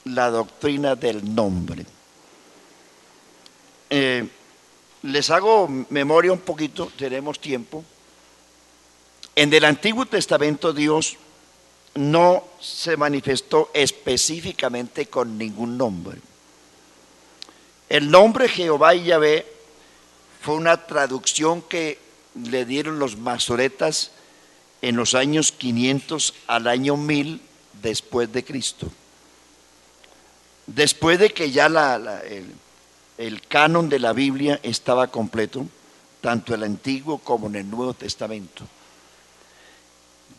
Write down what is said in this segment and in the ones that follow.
la doctrina del nombre. Les hago memoria un poquito, tenemos tiempo. En el Antiguo Testamento Dios no se manifestó específicamente con ningún nombre. El nombre Jehová y Yahvé fue una traducción que le dieron los masoretas en los años 500 al año 1000 después de Cristo. Después de que ya el canon de la Biblia estaba completo, tanto el Antiguo como en el Nuevo Testamento.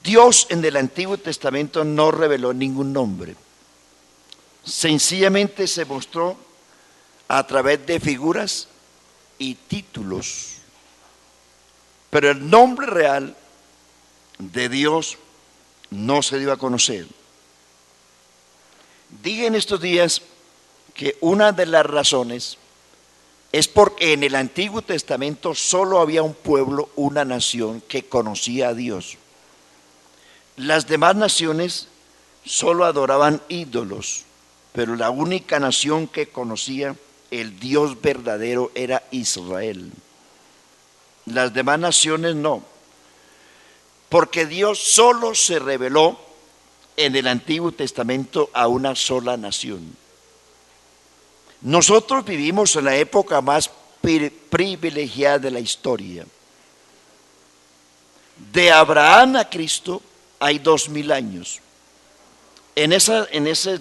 Dios en el Antiguo Testamento no reveló ningún nombre. Sencillamente se mostró a través de figuras y títulos. Pero el nombre real de Dios no se dio a conocer. Dije en estos días que una de las razones es porque en el Antiguo Testamento solo había un pueblo, una nación que conocía a Dios. Las demás naciones solo adoraban ídolos, pero la única nación que conocía el Dios verdadero era Israel. Las demás naciones no, porque Dios solo se reveló en el Antiguo Testamento a una sola nación. Nosotros vivimos en la época más privilegiada de la historia. De Abraham a Cristo hay 2000 años. En esos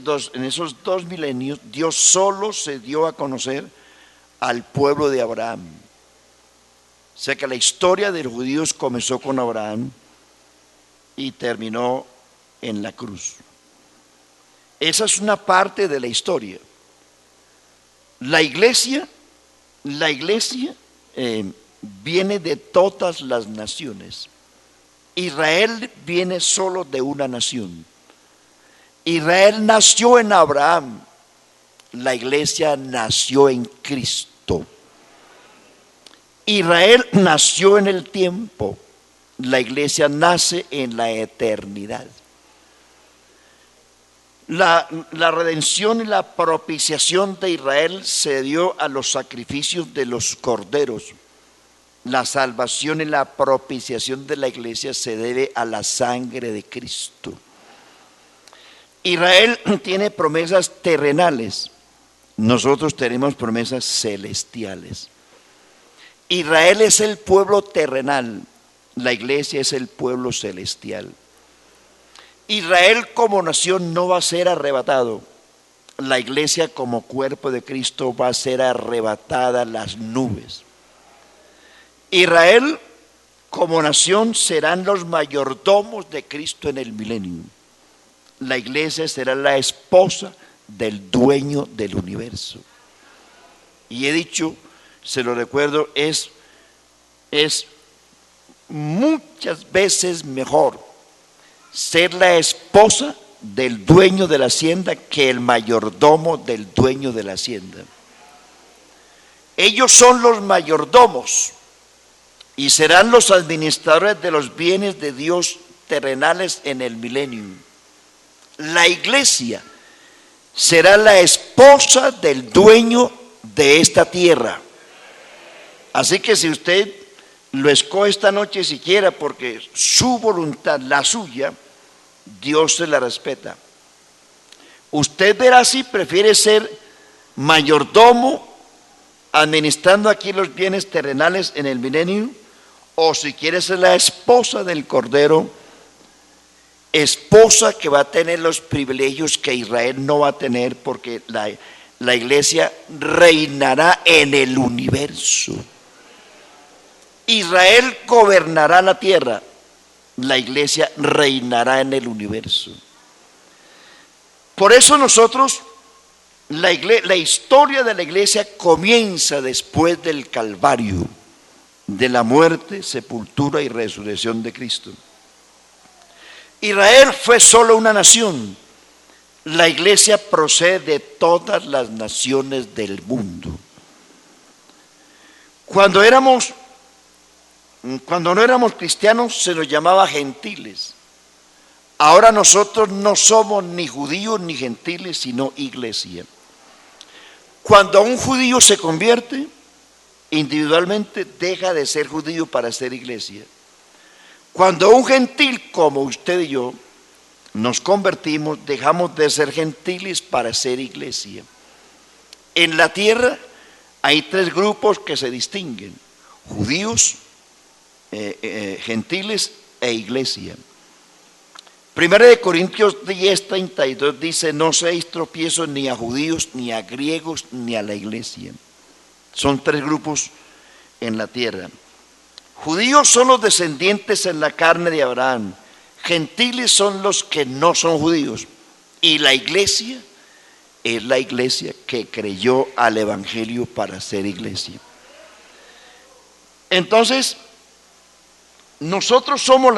2000 años, Dios solo se dio a conocer al pueblo de Abraham. O sea que la historia de los judíos comenzó con Abraham y terminó en la cruz. Esa es una parte de la historia. La iglesia viene de todas las naciones. Israel viene solo de una nación. Israel nació en Abraham, la iglesia nació en Cristo. Israel nació en el tiempo, la iglesia nace en la eternidad. La redención y la propiciación de Israel se dio a los sacrificios de los corderos. La salvación y la propiciación de la iglesia se debe a la sangre de Cristo. Israel tiene promesas terrenales, nosotros tenemos promesas celestiales. Israel es el pueblo terrenal, la iglesia es el pueblo celestial. Israel como nación no va a ser arrebatado, la iglesia como cuerpo de Cristo va a ser arrebatada a las nubes. Israel como nación serán los mayordomos de Cristo en el milenio. La iglesia será la esposa del dueño del universo. Y he dicho, se lo recuerdo, es muchas veces mejor ser la esposa del dueño de la hacienda que el mayordomo del dueño de la hacienda. Ellos son los mayordomos y serán los administradores de los bienes de Dios terrenales en el milenio. La iglesia será la esposa del dueño de esta tierra. Así que si usted lo escoge esta noche siquiera porque su voluntad, la suya, Dios se la respeta. Usted verá si prefiere ser mayordomo administrando aquí los bienes terrenales en el milenio o si quiere ser la esposa del Cordero, esposa que va a tener los privilegios que Israel no va a tener porque la iglesia reinará en el universo. Israel gobernará la tierra, la iglesia reinará en el universo. Por eso nosotros, la historia de la iglesia comienza después del Calvario, de la muerte, sepultura y resurrección de Cristo. Israel fue solo una nación, la iglesia procede de todas las naciones del mundo. Cuando no éramos cristianos se nos llamaba gentiles. Ahora nosotros no somos ni judíos ni gentiles, sino iglesia. Cuando un judío se convierte, individualmente deja de ser judío para ser iglesia. Cuando un gentil como usted y yo nos convertimos, dejamos de ser gentiles para ser iglesia. En la tierra hay tres grupos que se distinguen: judíos, gentiles e iglesia. Primera de Corintios 10:32 dice: no seáis tropiezos ni a judíos, ni a griegos, ni a la iglesia. Son tres grupos en la tierra. Judíos son los descendientes en la carne de Abraham. Gentiles son los que no son judíos. Y la iglesia es la iglesia que creyó al evangelio para ser iglesia. Entonces, nosotros somos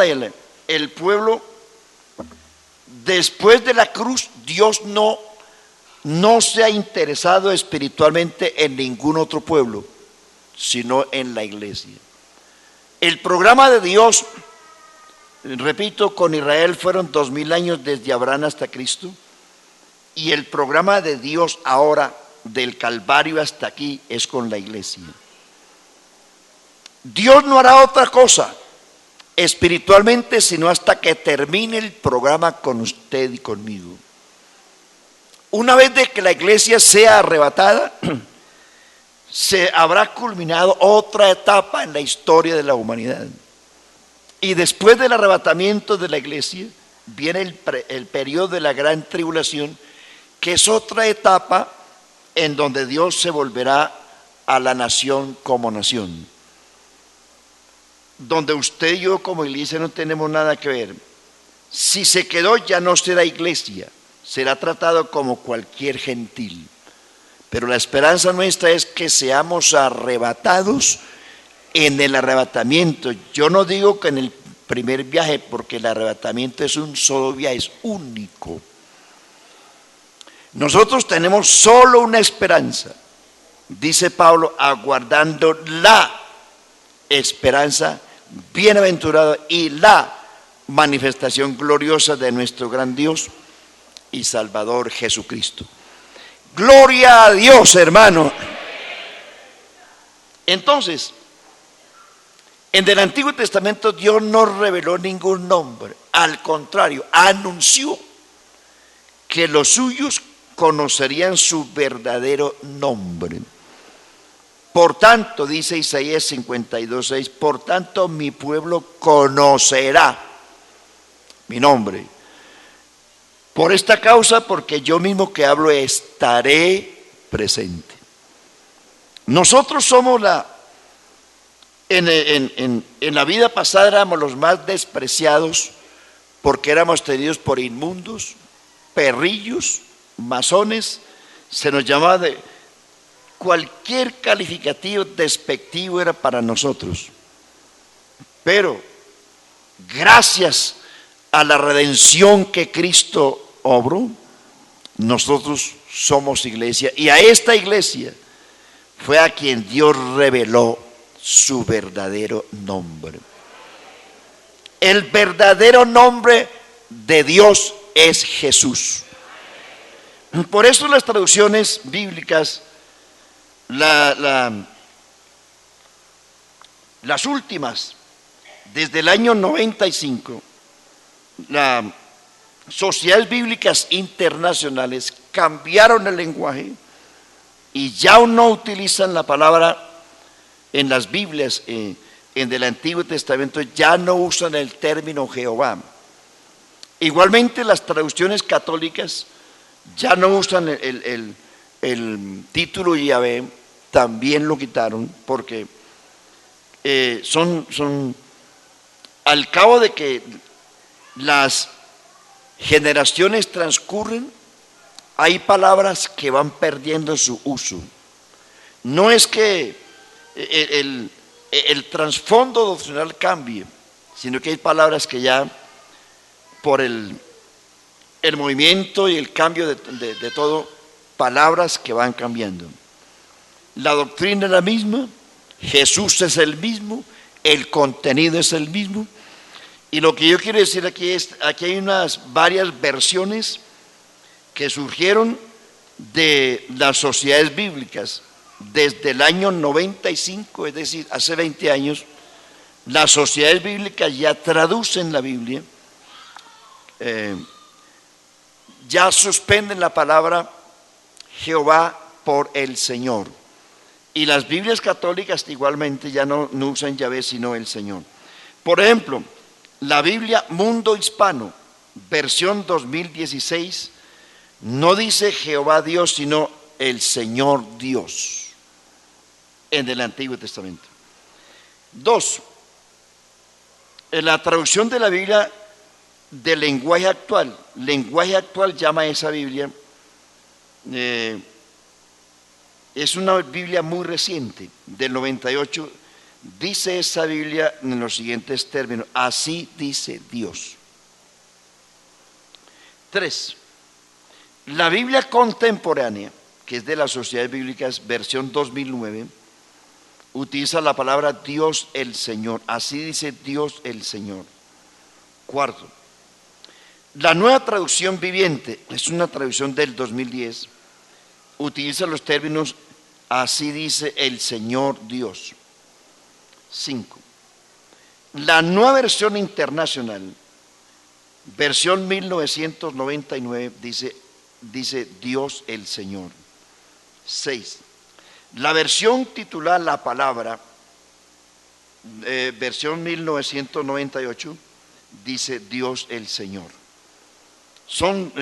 el pueblo. Después de la cruz, Dios no se ha interesado espiritualmente en ningún otro pueblo, sino en la iglesia. El programa de Dios, repito, con Israel fueron 2000 años desde Abraham hasta Cristo, y el programa de Dios ahora, del Calvario hasta aquí, es con la iglesia. Dios no hará otra cosa espiritualmente sino hasta que termine el programa con usted y conmigo. Una vez de que la iglesia sea arrebatada, se habrá culminado otra etapa en la historia de la humanidad. Y después del arrebatamiento de la iglesia viene el periodo de la gran tribulación, que es otra etapa en donde Dios se volverá a la nación como nación, donde usted y yo como iglesia no tenemos nada que ver. Si se quedó, ya no será iglesia, será tratado como cualquier gentil. Pero la esperanza nuestra es que seamos arrebatados en el arrebatamiento. Yo no digo que en el primer viaje, porque el arrebatamiento es un solo viaje, es único. Nosotros tenemos solo una esperanza, dice Pablo, aguardando la esperanza bienaventurada y la manifestación gloriosa de nuestro gran Dios y Salvador Jesucristo. Gloria a Dios, hermano. Entonces, en el Antiguo Testamento Dios no reveló ningún nombre, al contrario, anunció que los suyos conocerían su verdadero nombre. Por tanto, dice Isaías 52:6, por tanto mi pueblo conocerá mi nombre. Por esta causa, porque yo mismo que hablo estaré presente. Nosotros somos en la vida pasada éramos los más despreciados, porque éramos tenidos por inmundos, perrillos, masones, se nos llamaba de cualquier calificativo despectivo era para nosotros. Pero gracias a la redención que Cristo obró, nosotros somos iglesia, y a esta iglesia fue a quien Dios reveló su verdadero nombre. El verdadero nombre de Dios es Jesús. Por eso las traducciones bíblicas, las últimas, desde el año 95, las sociedades bíblicas internacionales cambiaron el lenguaje y ya no utilizan la palabra en las Biblias, en el Antiguo Testamento, ya no usan el término Jehová. Igualmente las traducciones católicas ya no usan el título Yahvé, también lo quitaron, porque son al cabo de que las generaciones transcurren, hay palabras que van perdiendo su uso. No es que el trasfondo doctrinal cambie, sino que hay palabras que ya por el movimiento y el cambio de todo, palabras que van cambiando. La doctrina es la misma, Jesús es el mismo, el contenido es el mismo, Y lo que yo quiero decir aquí es, aquí hay varias versiones que surgieron de las sociedades bíblicas. Desde el año 95, es decir, hace 20 años, las sociedades bíblicas ya traducen la Biblia, ya suspenden la palabra Jehová por el Señor. Y las Biblias católicas igualmente ya no usan Yahvé sino el Señor. Por ejemplo, la Biblia Mundo Hispano, versión 2016, no dice Jehová Dios sino el Señor Dios en el Antiguo Testamento. 2. En la traducción de la Biblia del lenguaje actual llama a esa Biblia, es una Biblia muy reciente, del 98, dice esa Biblia en los siguientes términos: así dice Dios. 3. La Biblia contemporánea, que es de las Sociedades Bíblicas, versión 2009, utiliza la palabra Dios el Señor, así dice Dios el Señor. 4. La Nueva Traducción Viviente, es una traducción del 2010, utiliza los términos así dice el Señor Dios. 5. La Nueva Versión Internacional, versión 1999, dice Dios el Señor. 6. La versión titulada La Palabra, versión 1998, dice Dios el Señor. Son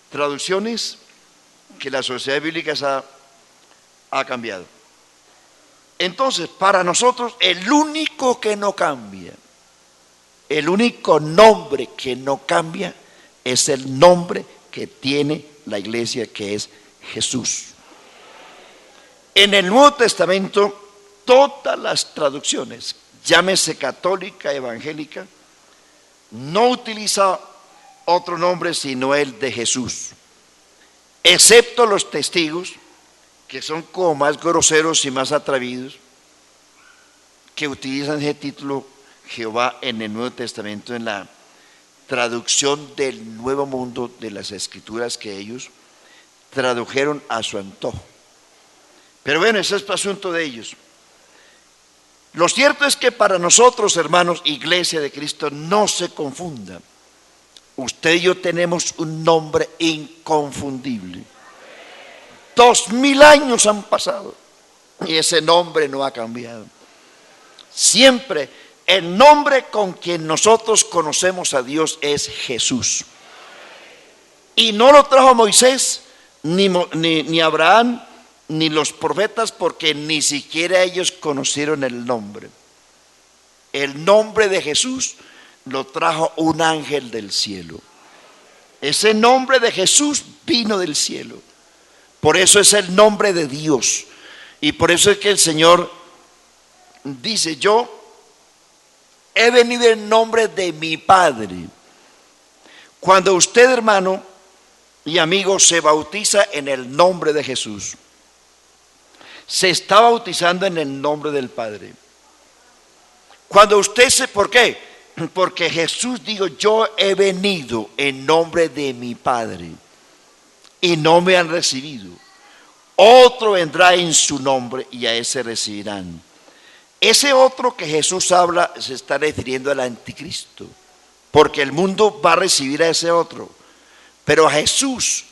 traducciones que la sociedad bíblica ha cambiado. Entonces, para nosotros, el único que no cambia, el único nombre que no cambia, es el nombre que tiene la iglesia, que es Jesús. En el Nuevo Testamento, todas las traducciones, llámese católica, evangélica, no utiliza otro nombre sino el de Jesús, excepto los testigos, que son como más groseros y más atrevidos, que utilizan ese título Jehová en el Nuevo Testamento, en la traducción del Nuevo Mundo de las Escrituras que ellos tradujeron a su antojo. Pero bueno, ese es asunto de ellos. Lo cierto es que para nosotros, hermanos, Iglesia de Cristo, no se confunda. Usted y yo tenemos un nombre inconfundible. 2000 años han pasado y ese nombre no ha cambiado. Siempre el nombre con quien nosotros conocemos a Dios es Jesús. Y no lo trajo Moisés, ni Abraham, ni los profetas, porque ni siquiera ellos conocieron el nombre. El nombre de Jesús lo trajo un ángel del cielo. Ese nombre de Jesús vino del cielo. Por eso es el nombre de Dios. Y por eso es que el Señor dice: yo he venido en nombre de mi Padre. Cuando usted, hermano y amigo, se bautiza en el nombre de Jesús, se está bautizando en el nombre del Padre. Cuando usted ¿por qué? Porque Jesús dijo: yo he venido en nombre de mi Padre y no me han recibido. Otro vendrá en su nombre y a ese recibirán. Ese otro que Jesús habla se está refiriendo al anticristo, porque el mundo va a recibir a ese otro. Pero a Jesús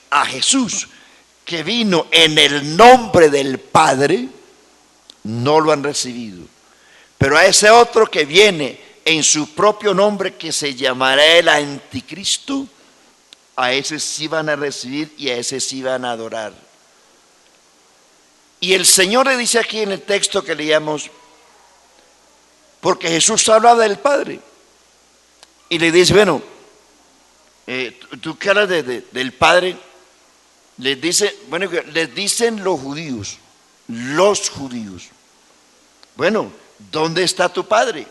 que vino en el nombre del Padre, no lo han recibido. Pero a ese otro que viene en su propio nombre, que se llamará el anticristo, a ese sí van a recibir y a ese sí van a adorar. Y el Señor le dice aquí en el texto que leíamos, porque Jesús habla del Padre, y le dice: bueno, tú que hablas del Padre, les dicen los judíos, bueno, ¿dónde está tu Padre?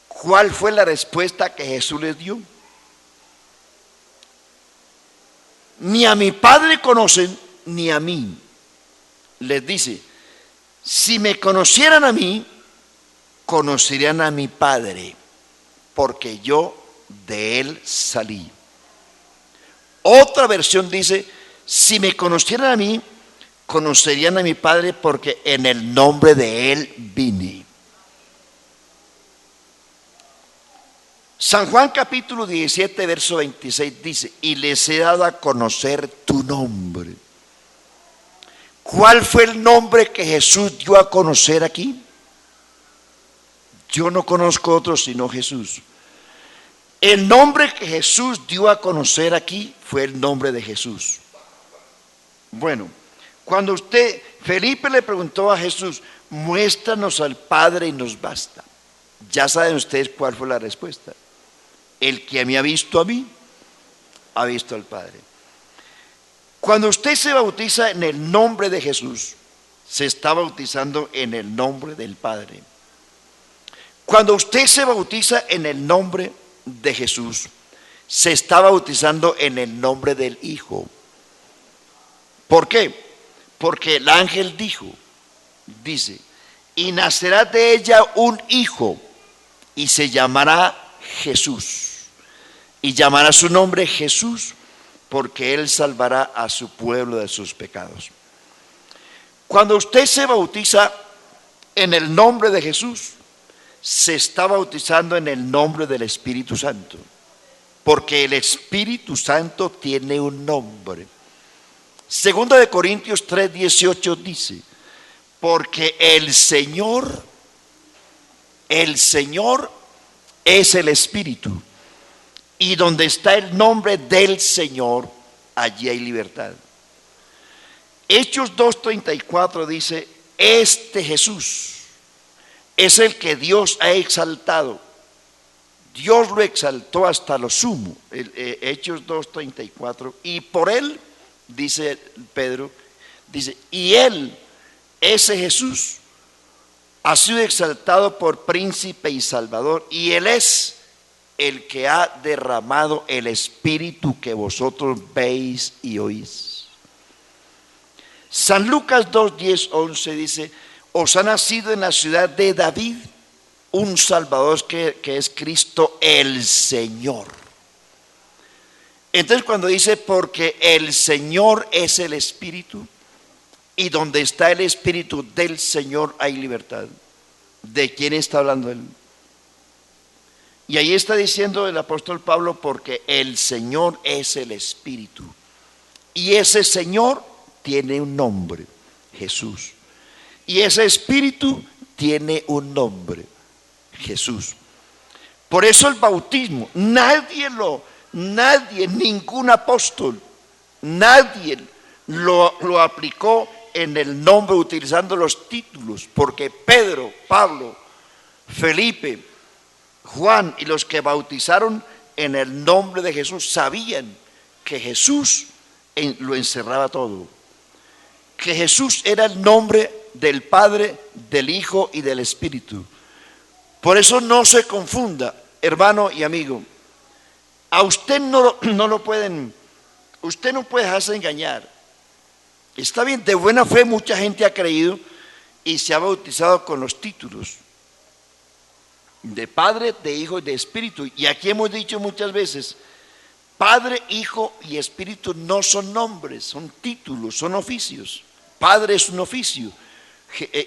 ¿Cuál fue la respuesta que Jesús les dio? Ni a mi Padre conocen, ni a mí. Les dice: si me conocieran a mí, conocerían a mi Padre. porque yo de él salí. Otra versión dice, si me conocieran a mí, conocerían a mi Padre, porque en el nombre de él vine. San Juan capítulo 17, verso 26 dice, y les he dado a conocer tu nombre. ¿Cuál fue el nombre que Jesús dio a conocer aquí? Yo no conozco otro sino Jesús. El nombre que Jesús dio a conocer aquí fue el nombre de Jesús. Bueno, cuando Felipe le preguntó a Jesús, muéstranos al Padre y nos basta. Ya saben ustedes cuál fue la respuesta. El que me ha visto a mí, ha visto al Padre. Cuando usted se bautiza en el nombre de Jesús, se está bautizando en el nombre del Padre. Cuando usted se bautiza en el nombre de Jesús, se está bautizando en el nombre del Hijo. ¿Por qué? Porque el ángel dice, y nacerá de ella un hijo, y se llamará Jesús. Y llamará su nombre Jesús, porque él salvará a su pueblo de sus pecados. Cuando usted se bautiza en el nombre de Jesús, se está bautizando en el nombre del Espíritu Santo, porque el Espíritu Santo tiene un nombre. Segunda de Corintios 3:18 dice, porque el Señor es el Espíritu, y donde está el nombre del Señor, allí hay libertad. Hechos 2:34 dice, este Jesús es el que Dios ha exaltado. Dios lo exaltó hasta lo sumo. Hechos 2:34. Y por él, dice Pedro, dice, y él, ese Jesús, ha sido exaltado por príncipe y salvador, y él es el que ha derramado el Espíritu que vosotros veis y oís. San Lucas 2:10-11 dice, os ha nacido en la ciudad de David un Salvador que es Cristo el Señor. Entonces cuando dice, porque el Señor es el Espíritu, y donde está el Espíritu del Señor hay libertad. ¿De quién está hablando él? Y ahí está diciendo el apóstol Pablo, porque el Señor es el Espíritu. Y ese Señor tiene un nombre, Jesús. Y ese Espíritu tiene un nombre, Jesús. Por eso el bautismo, ningún apóstol, nadie lo aplicó en el nombre utilizando los títulos, porque Pedro, Pablo, Felipe, Juan y los que bautizaron en el nombre de Jesús sabían que Jesús lo encerraba todo, que Jesús era el nombre del Padre, del Hijo y del Espíritu. Por eso no se confunda, hermano y amigo. A usted no lo pueden, usted no puede dejarse engañar. Está bien, de buena fe mucha gente ha creído y se ha bautizado con los títulos de Padre, de Hijo y de Espíritu. Y aquí hemos dicho muchas veces, Padre, Hijo y Espíritu no son nombres, son títulos, son oficios. Padre es un oficio,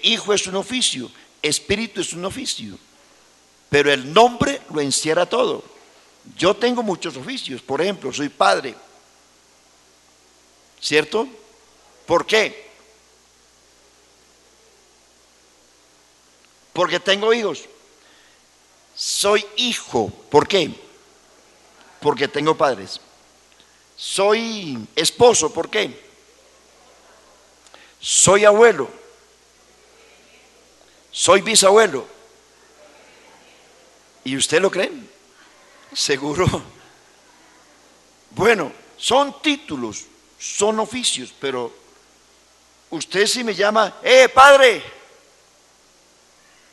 Hijo es un oficio, Espíritu es un oficio, pero el nombre lo encierra todo. Yo tengo muchos oficios, por ejemplo, soy padre, ¿cierto? ¿Por qué? Porque tengo hijos. Soy hijo, ¿por qué? Porque tengo padres. Soy esposo, ¿por qué? Soy abuelo. Soy bisabuelo. ¿Y usted lo cree? Seguro. Bueno, son títulos, son oficios, pero usted si me llama, padre,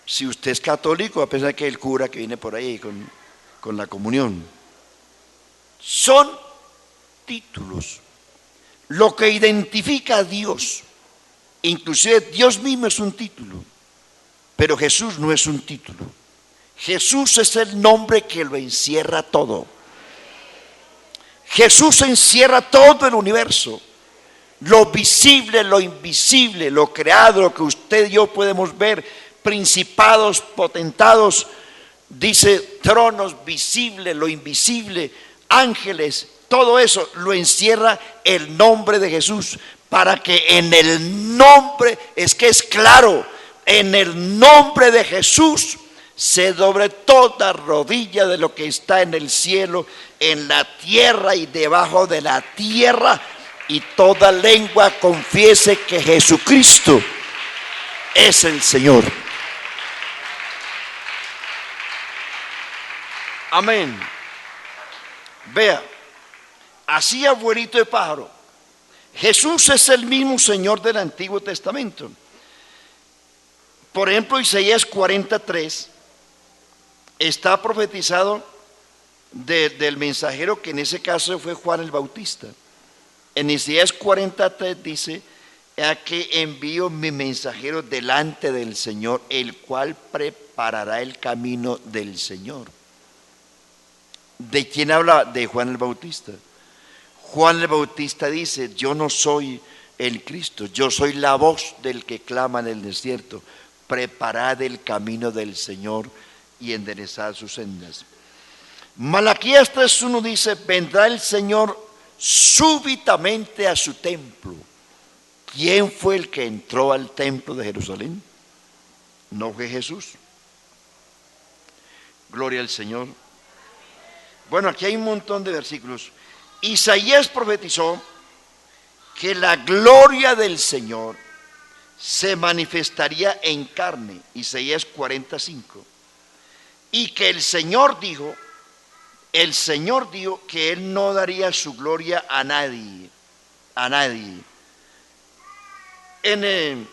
si usted es católico, a pesar de que el cura que viene por ahí con la comunión, son títulos. Lo que identifica a Dios, inclusive Dios mismo es un título, pero Jesús no es un título. Jesús es el nombre que lo encierra todo. Jesús encierra todo el universo. Lo visible, lo invisible, lo creado, lo que usted y yo podemos ver, principados, potentados, dice tronos, visible, lo invisible, ángeles, todo eso lo encierra el nombre de Jesús, para que en el nombre, es que es claro, en el nombre de Jesús se doble toda rodilla de lo que está en el cielo, en la tierra y debajo de la tierra, y toda lengua confiese que Jesucristo es el Señor. Amén. Vea, así abuelito de pájaro, Jesús es el mismo Señor del Antiguo Testamento. Por ejemplo, Isaías 43 está profetizado del mensajero, que en ese caso fue Juan el Bautista. En Isaías 43 dice: "He aquí envío mi mensajero delante del Señor, el cual preparará el camino del Señor". ¿De quién habla? De Juan el Bautista. Juan el Bautista dice: "Yo no soy el Cristo, yo soy la voz del que clama en el desierto, preparad el camino del Señor y enderezad sus sendas". Malaquías 3:1 dice: "Vendrá el Señor súbitamente a su templo". ¿Quién fue el que entró al templo de Jerusalén? No fue Jesús. Gloria al Señor. Bueno, aquí hay un montón de versículos. Isaías profetizó que la gloria del Señor se manifestaría en carne, Isaías 45, y que el Señor dijo que Él no daría su gloria a nadie, En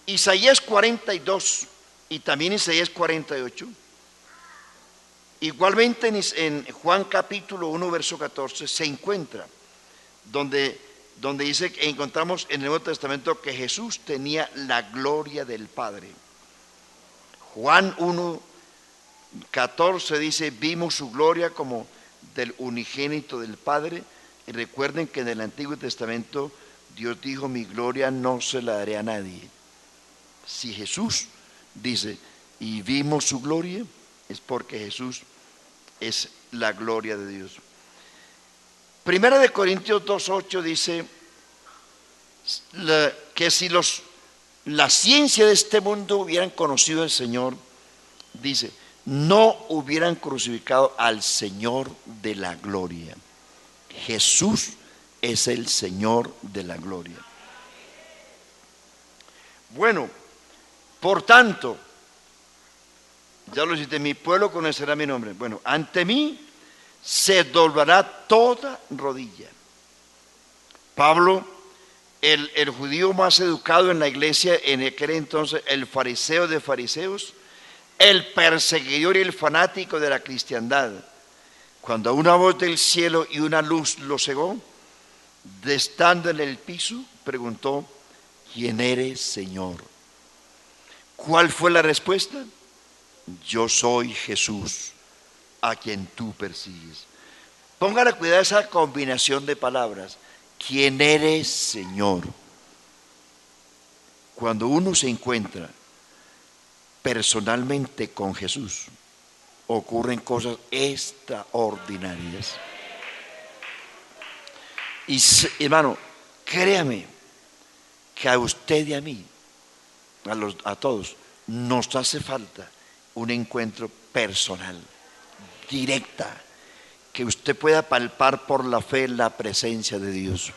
Isaías 42 y también Isaías 48, igualmente en Juan capítulo 1 verso 14 se encuentra donde dice que encontramos en el Nuevo Testamento que Jesús tenía la gloria del Padre. Juan 1:14 dice: "Vimos su gloria como del unigénito del Padre". Y recuerden que en el Antiguo Testamento Dios dijo: "Mi gloria no se la daré a nadie". Si Jesús dice: "Y vimos su gloria", es porque Jesús es la gloria de Dios. Primera de Corintios 2:8 dice que si la ciencia de este mundo hubieran conocido al Señor, dice, no hubieran crucificado al Señor de la gloria. Jesús es el Señor de la gloria. Bueno, por tanto, ya lo cité: "Mi pueblo conocerá mi nombre". Bueno, ante mí se doblará toda rodilla. Pablo, el judío más educado en la iglesia en aquel entonces, el fariseo de fariseos, el perseguidor y el fanático de la cristiandad, cuando una voz del cielo y una luz lo cegó, estando en el piso, preguntó: "¿Quién eres, Señor?". ¿Cuál fue la respuesta? "Yo soy Jesús, a quien tú persigues". Póngale cuidado a esa combinación de palabras. ¿Quién eres, Señor? Cuando uno se encuentra personalmente con Jesús, ocurren cosas extraordinarias. Y hermano, créame que a usted y a mí, a todos, nos hace falta un encuentro personal, directa, que usted pueda palpar por la fe la presencia de Dios.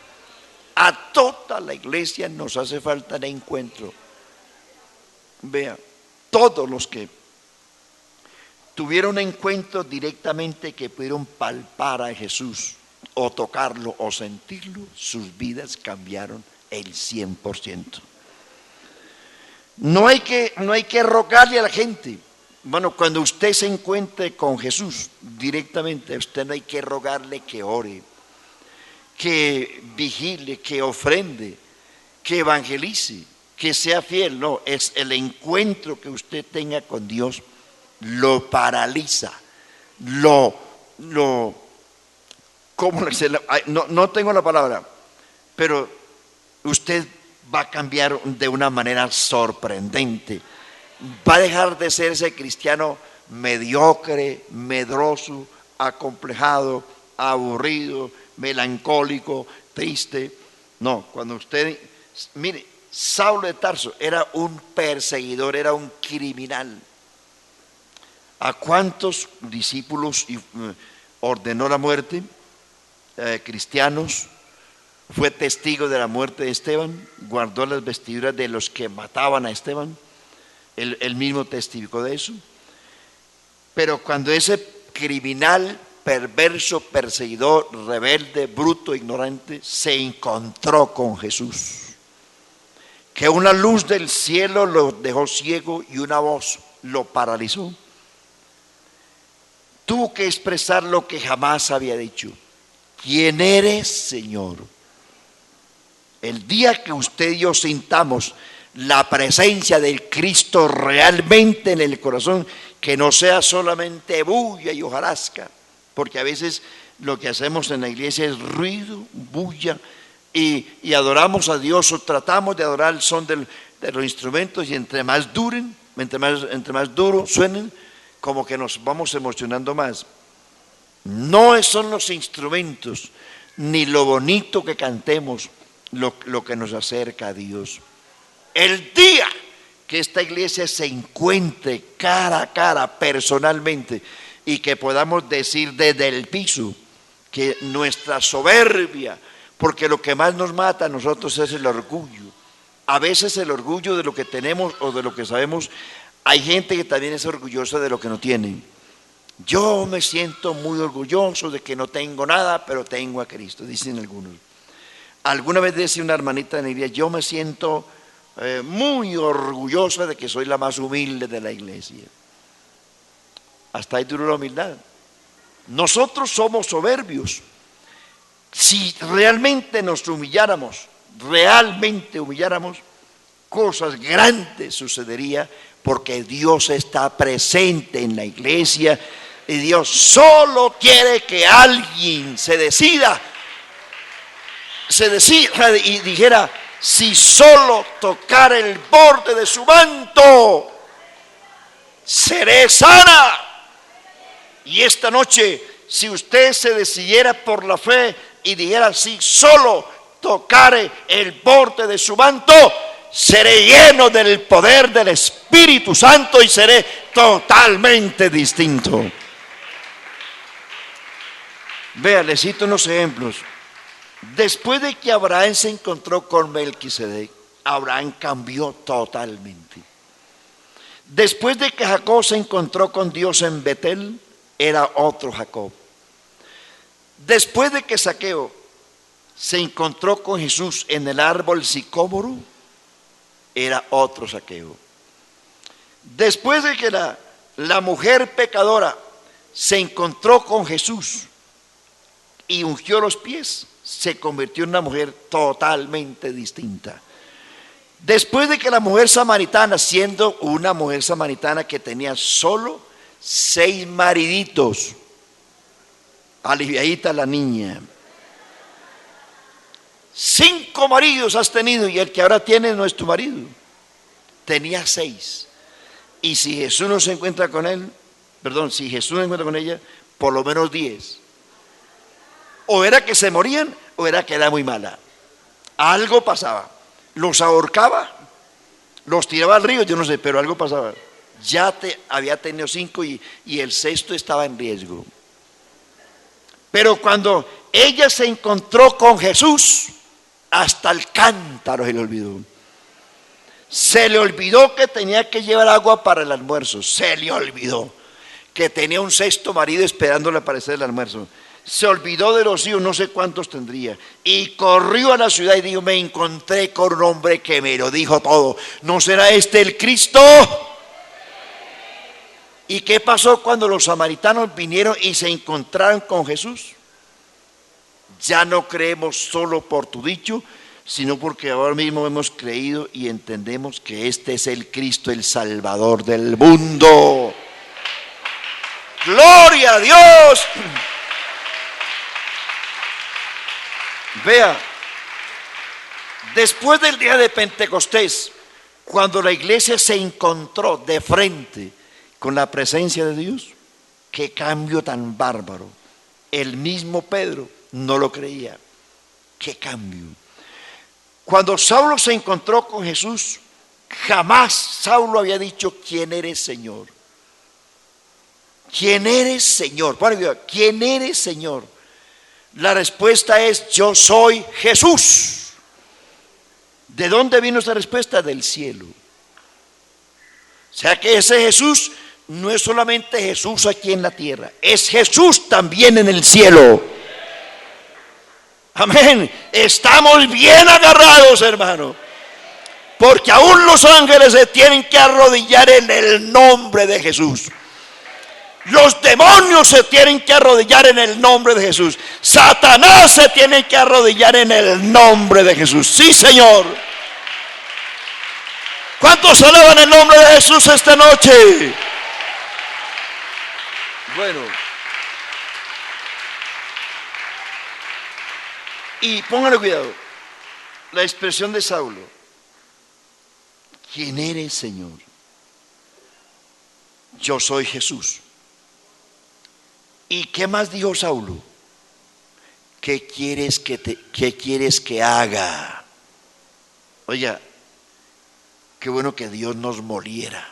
A toda la iglesia nos hace falta el encuentro. Vea, todos los que tuvieron un encuentro directamente, que pudieron palpar a Jesús o tocarlo o sentirlo, sus vidas cambiaron el 100%. No hay que rogarle a la gente. Bueno, cuando usted se encuentre con Jesús directamente, a usted no hay que rogarle que ore, que vigile, que ofrende, que evangelice, que sea fiel. No, es el encuentro que usted tenga con Dios lo paraliza, lo ¿cómo se la- ay, no tengo la palabra, pero usted va a cambiar de una manera sorprendente. Va a dejar de ser ese cristiano mediocre, medroso, acomplejado, aburrido, melancólico, triste. No, cuando usted, mire, Saulo de Tarso era un perseguidor, era un criminal. ¿A cuántos discípulos ordenó la muerte? Cristianos. Fue testigo de la muerte de Esteban, guardó las vestiduras de los que mataban a Esteban. Él mismo testificó de eso. Pero cuando ese criminal, perverso, perseguidor, rebelde, bruto, ignorante, se encontró con Jesús, que una luz del cielo lo dejó ciego y una voz lo paralizó, tuvo que expresar lo que jamás había dicho: ¿quién eres, Señor? El día que usted y yo sintamos la presencia del Cristo realmente en el corazón, que no sea solamente bulla y hojarasca, porque a veces lo que hacemos en la iglesia es ruido, bulla, y adoramos a Dios o tratamos de adorar el son de los instrumentos, y entre más duren, entre más duro suenen, como que nos vamos emocionando más. No son los instrumentos ni lo bonito que cantemos lo que nos acerca a Dios. El día que esta iglesia se encuentre cara a cara personalmente y que podamos decir desde el piso que nuestra soberbia, porque lo que más nos mata a nosotros es el orgullo. A veces el orgullo de lo que tenemos o de lo que sabemos. Hay gente que también es orgullosa de lo que no tiene. Yo me siento muy orgulloso de que no tengo nada, pero tengo a Cristo, dicen algunos. Alguna vez decía una hermanita en la iglesia: yo me siento muy orgullosa de que soy la más humilde de la iglesia. Hasta ahí duró la humildad. Nosotros somos soberbios. Si realmente nos humilláramos, cosas grandes sucedería, porque Dios está presente en la iglesia y Dios solo quiere que alguien se decida y dijera: si solo tocar el borde de su manto, seré sana. Y esta noche, si usted se decidiera por la fe y dijera: si solo tocare el borde de su manto, seré lleno del poder del Espíritu Santo y seré totalmente distinto. Vea, les cito unos ejemplos. Después de que Abraham se encontró con Melquisedec, Abraham cambió totalmente. Después de que Jacob se encontró con Dios en Betel, era otro Jacob. Después de que Zaqueo se encontró con Jesús en el árbol sicómoro, era otro Zaqueo. Después de que la mujer pecadora se encontró con Jesús y ungió los pies, se convirtió en una mujer totalmente distinta. Después de que la mujer samaritana, siendo una mujer samaritana que tenía solo 6 mariditos, aliviadita la niña. 5 maridos has tenido y el que ahora tiene no es tu marido. Tenía 6. Y si Jesús no se encuentra con él, si Jesús no se encuentra con ella, por lo menos 10. O era que se morían o era que era muy mala. Algo pasaba. Los ahorcaba, los tiraba al río, yo no sé, pero algo pasaba. Había tenido 5 y el 6º estaba en riesgo. Pero cuando ella se encontró con Jesús, hasta el cántaro se le olvidó. Se le olvidó que tenía que llevar agua para el almuerzo. Se le olvidó que tenía un 6º marido esperándole para hacer el almuerzo. Se olvidó de los hijos, no sé cuántos tendría, y corrió a la ciudad y dijo: me encontré con un hombre que me lo dijo todo. ¿No será este el Cristo? ¿Y qué pasó cuando los samaritanos vinieron y se encontraron con Jesús? Ya no creemos solo por tu dicho, sino porque ahora mismo hemos creído y entendemos que este es el Cristo, el Salvador del mundo. Gloria a Dios. Vea, después del día de Pentecostés, cuando la iglesia se encontró de frente con la presencia de Dios, qué cambio tan bárbaro. El mismo Pedro no lo creía. Qué cambio. Cuando Saulo se encontró con Jesús, jamás Saulo había dicho: ¿quién eres, Señor? ¿Quién eres, Señor? ¿Quién eres, Señor? La respuesta es: yo soy Jesús. ¿De dónde vino esa respuesta? Del cielo. O sea que ese Jesús no es solamente Jesús aquí en la tierra, es Jesús también en el cielo. Amén. Estamos bien agarrados, hermano, porque aún los ángeles se tienen que arrodillar en el nombre de Jesús. Los demonios se tienen que arrodillar en el nombre de Jesús. Satanás se tiene que arrodillar en el nombre de Jesús. Sí, Señor. ¿Cuántos alaban el nombre de Jesús esta noche? Bueno, y pónganle cuidado, la expresión de Saulo: ¿quién eres, Señor? Yo soy Jesús. ¿Y qué más dijo Saulo? ¿Qué quieres que haga? Oiga, qué bueno que Dios nos moliera.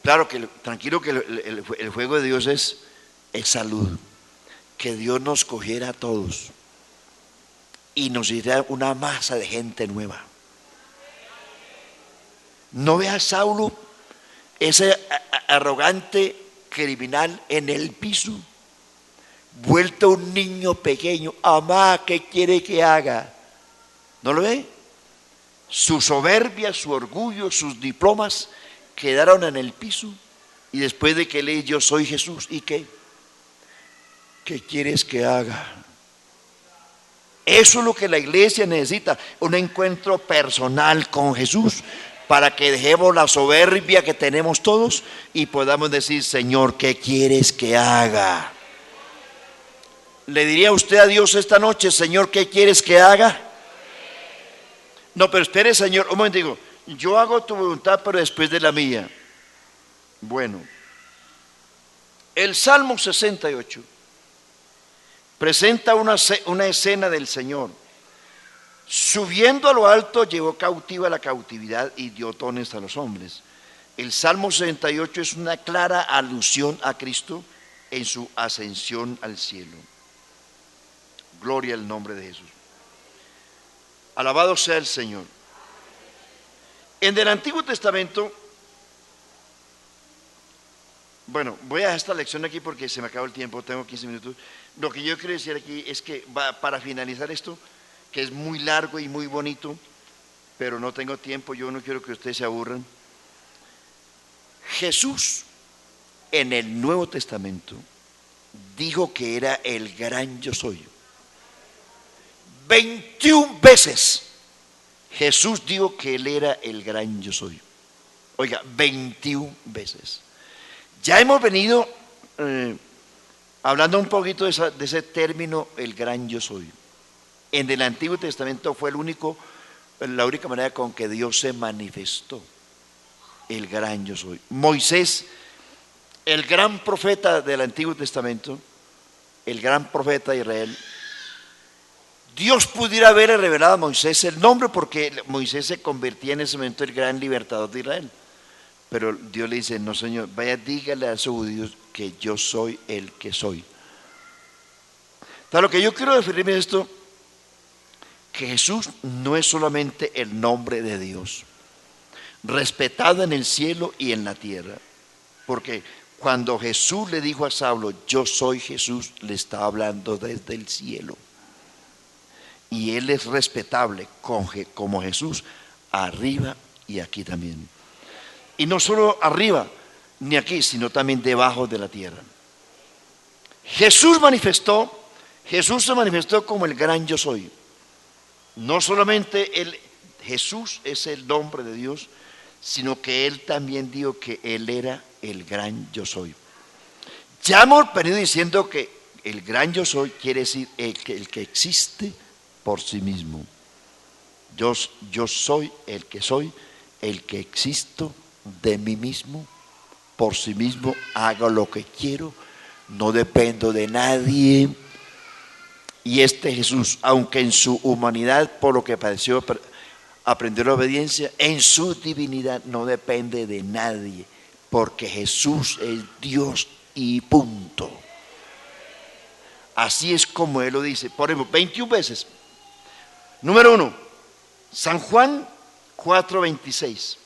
Claro que tranquilo que el fuego de Dios es salud. Que Dios nos cogiera a todos y nos hiciera una masa de gente nueva. ¿No ve a Saulo, ese arrogante criminal, en el piso, vuelto un niño pequeño? Amá, ¿qué quiere que haga? ¿No lo ve? Su soberbia, su orgullo, sus diplomas quedaron en el piso. Y después de que leí: yo soy Jesús, ¿y qué? ¿Qué quieres que haga? Eso es lo que la iglesia necesita: un encuentro personal con Jesús, para que dejemos la soberbia que tenemos todos y podamos decir: Señor, ¿qué quieres que haga? ¿Le diría usted a Dios esta noche: Señor, ¿qué quieres que haga? No, pero espere, Señor, un momento, yo hago tu voluntad, pero después de la mía. Bueno, el Salmo 68 presenta una escena del Señor. Subiendo a lo alto, llevó cautiva la cautividad y dio dones a los hombres. El Salmo 68 es una clara alusión a Cristo en su ascensión al cielo. Gloria al nombre de Jesús. Alabado sea el Señor. En el Antiguo Testamento, bueno, voy a esta lección aquí porque se me acabó el tiempo, tengo 15 minutos. Lo que yo quiero decir aquí es que para finalizar esto, que es muy largo y muy bonito, pero no tengo tiempo, yo no quiero que ustedes se aburran. Jesús en el Nuevo Testamento dijo que era el gran yo soy. 21 veces Jesús dijo que Él era el gran yo soy. Oiga, 21 veces. Ya hemos venido hablando un poquito de ese término, el gran yo soy. En el Antiguo Testamento fue la única manera con que Dios se manifestó, el gran yo soy. Moisés, el gran profeta del Antiguo Testamento, el gran profeta de Israel, Dios pudiera haber revelado a Moisés el nombre, porque Moisés se convertía en ese momento en el gran libertador de Israel. Pero Dios le dice: no, Señor, vaya, dígale a esos judíos que yo soy el que soy. Entonces, lo que yo quiero referirme a esto, que Jesús no es solamente el nombre de Dios, respetado en el cielo y en la tierra. Porque cuando Jesús le dijo a Saulo: yo soy Jesús, le estaba hablando desde el cielo. Y Él es respetable como Jesús, arriba y aquí también. Y no solo arriba ni aquí, sino también debajo de la tierra. Jesús se manifestó como el gran yo soy. No solamente Jesús es el nombre de Dios, sino que Él también dijo que Él era el gran yo soy. Ya hemos venido diciendo que el gran yo soy quiere decir el que existe por sí mismo. Yo soy, el que existo de mí mismo, por sí mismo, hago lo que quiero, no dependo de nadie. Y este Jesús, aunque en su humanidad, por lo que padeció, aprendió la obediencia, en su divinidad no depende de nadie, porque Jesús es Dios y punto. Así es como Él lo dice, por ejemplo, 21 veces. Número 1, San Juan 4:26.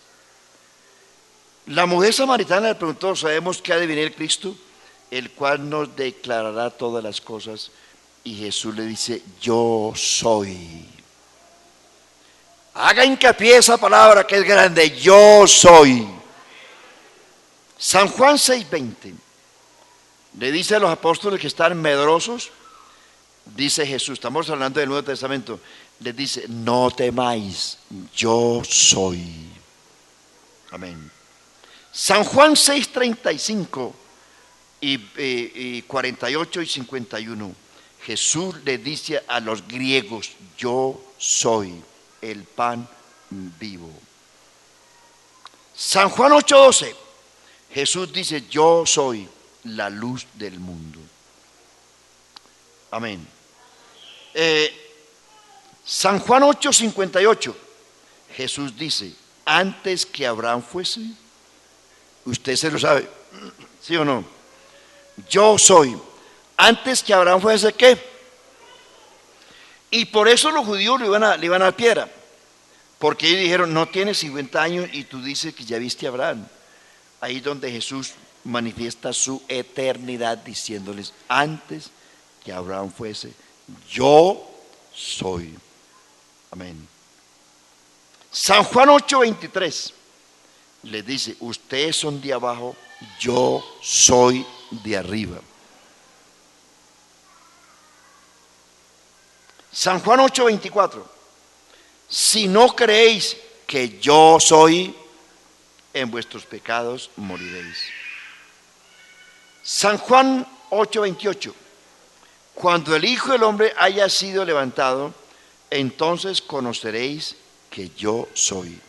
La mujer samaritana le preguntó: ¿sabemos que ha de venir el Cristo, el cual nos declarará todas las cosas? Y Jesús le dice: yo soy. Haga hincapié esa palabra que es grande: yo soy. San Juan 6:20 le dice a los apóstoles que están medrosos, dice Jesús, estamos hablando del Nuevo Testamento, les dice: no temáis, yo soy. Amén. San Juan 6:35 y 48 y 51, Jesús le dice a los griegos: yo soy el pan vivo. San Juan 8:12, Jesús dice: yo soy la luz del mundo. Amén. San Juan 8:58, Jesús dice: antes que Abraham fuese, usted se lo sabe, ¿sí o no? Yo soy. Antes que Abraham fuese, ¿qué? Y por eso los judíos le iban a dar piedra, porque ellos dijeron: no tienes 50 años y tú dices que ya viste a Abraham. Ahí es donde Jesús manifiesta su eternidad, diciéndoles: antes que Abraham fuese, yo soy. Amén. San Juan 8:23 les dice: ustedes son de abajo, yo soy de arriba. San Juan 8:24, si no creéis que yo soy, en vuestros pecados moriréis. San Juan 8:28, cuando el Hijo del Hombre haya sido levantado, entonces conoceréis que yo soy.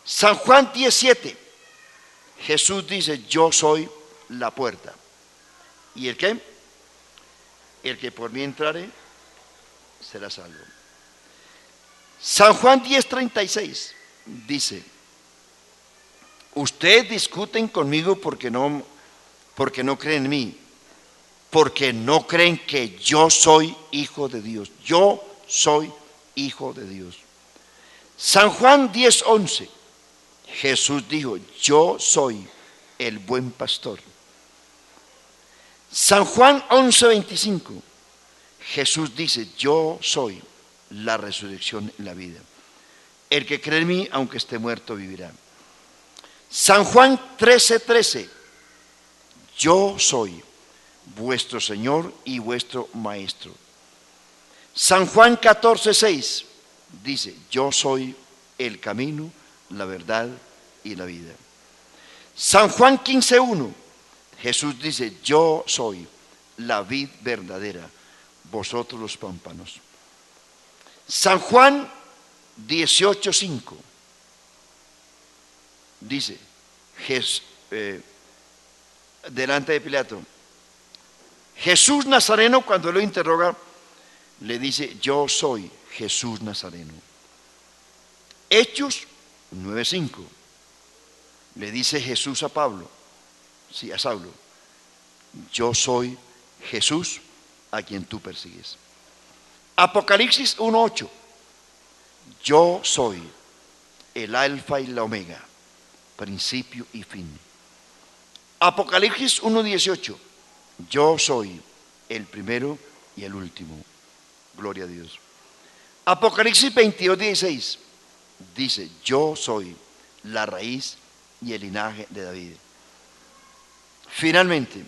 San Juan 10:7, Jesús dice: yo soy la puerta. ¿Y el qué? El que por mí entrare será salvo. San Juan 10:36 dice: ustedes discuten conmigo porque no creen en mí, porque no creen que yo soy hijo de Dios. Yo soy hijo de Dios. San Juan 10:11, Jesús dijo: yo soy el buen pastor. San Juan 11:25, Jesús dice: yo soy la resurrección y la vida. El que cree en mí, aunque esté muerto, vivirá. San Juan 13:13, yo soy vuestro Señor y vuestro Maestro. San Juan 14:6 dice: yo soy el camino, la verdad y la vida. San Juan 15:1, Jesús dice: yo soy la vid verdadera, vosotros los pámpanos. San Juan 18:5 dice, delante de Pilato, Jesús Nazareno, cuando lo interroga, le dice: yo soy Jesús Nazareno. Hechos 9:5 le dice Jesús a Pablo, sí, a Saulo: yo soy Jesús a quien tú persigues. Apocalipsis 1:8, yo soy el alfa y la omega, principio y fin. Apocalipsis 1:18, yo soy el primero y el último. Gloria a Dios. Apocalipsis 22:16 dice: yo soy la raíz y el linaje de David. Finalmente,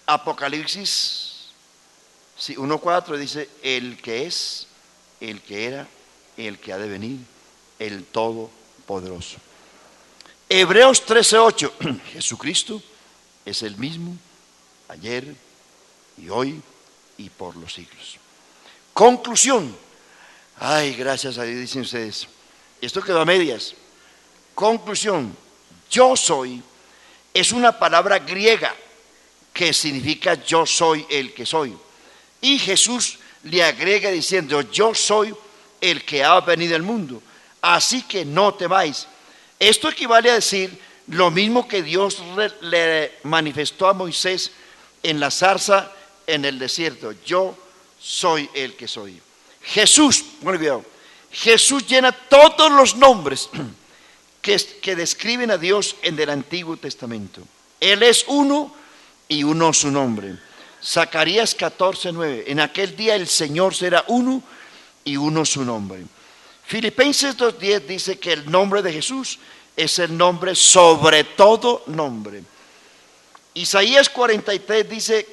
Apocalipsis 1:4 dice: el que es, el que era, el que ha de venir, el Todopoderoso. Hebreos 13:8, Jesucristo es el mismo ayer y hoy y por los siglos. Conclusión. Ay, gracias a Dios, dicen ustedes. Esto quedó a medias. Conclusión. Yo soy es una palabra griega que significa yo soy el que soy. Y Jesús le agrega diciendo, yo soy el que ha venido al mundo, así que no temáis. Esto equivale a decir lo mismo que Dios le manifestó a Moisés en la zarza en el desierto. Yo soy el que soy. Jesús, muy bien, Jesús llena todos los nombres que describen a Dios en el Antiguo Testamento. Él es uno y uno su nombre. Zacarías 14:9. En aquel día el Señor será uno y uno su nombre. Filipenses 2:10 dice que el nombre de Jesús es el nombre sobre todo nombre. Isaías 43 dice,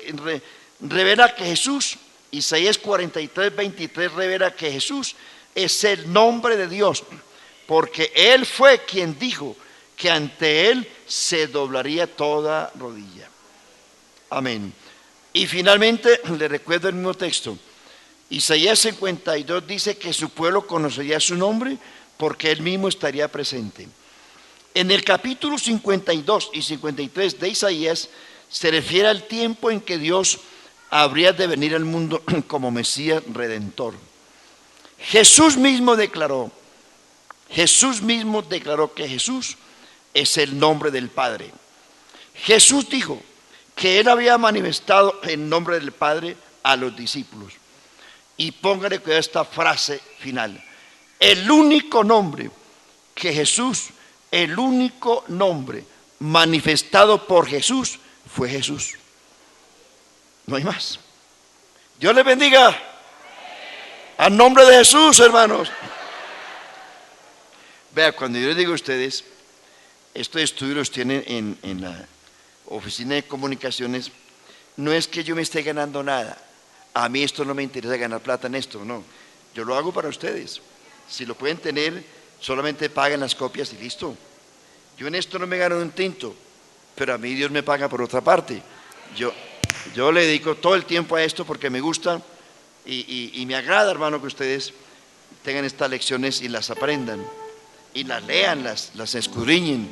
revela que Jesús, Isaías 43:23 revela que Jesús es el nombre de Dios, porque Él fue quien dijo que ante Él se doblaría toda rodilla. Amén. Y finalmente, le recuerdo el mismo texto. Isaías 52 dice que su pueblo conocería su nombre porque Él mismo estaría presente. En el capítulo 52 y 53 de Isaías se refiere al tiempo en que Dios habría de venir al mundo como Mesías Redentor. Jesús mismo declaró que Jesús es el nombre del Padre. Jesús dijo que Él había manifestado el nombre del Padre a los discípulos. Y póngale cuidado a esta frase final. El único nombre que Jesús, el único nombre manifestado por Jesús fue Jesús. No hay más. Dios les bendiga. Al nombre de Jesús, hermanos. Vea, cuando yo les digo a ustedes, estos estudios los tienen en la oficina de comunicaciones, no es que yo me esté ganando nada. A mí esto no me interesa ganar plata en esto, no. Yo lo hago para ustedes. Si lo pueden tener, solamente paguen las copias y listo. Yo en esto no me gano un tinto, pero a mí Dios me paga por otra parte. Yo le dedico todo el tiempo a esto porque me gusta y me agrada, hermano, que ustedes tengan estas lecciones y las aprendan y las lean, las escudriñen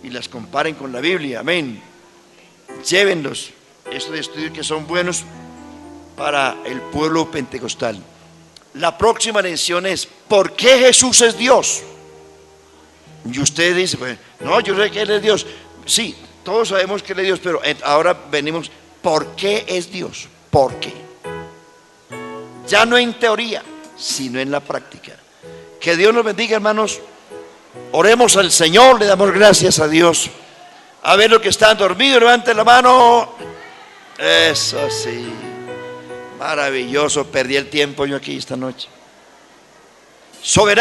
y las comparen con la Biblia. Amén. Llévenlos, estos estudios que son buenos para el pueblo pentecostal. La próxima lección es ¿por qué Jesús es Dios? Y usted dice, pues, no, yo sé que Él es Dios. Sí, todos sabemos que Él es Dios, pero ahora venimos, ¿por qué es Dios? ¿Por qué? Ya no en teoría, sino en la práctica. Que Dios nos bendiga, hermanos. Oremos al Señor, le damos gracias a Dios. A ver, los que están dormidos, levanten la mano. Eso sí. Maravilloso, perdí el tiempo yo aquí esta noche. Soberano.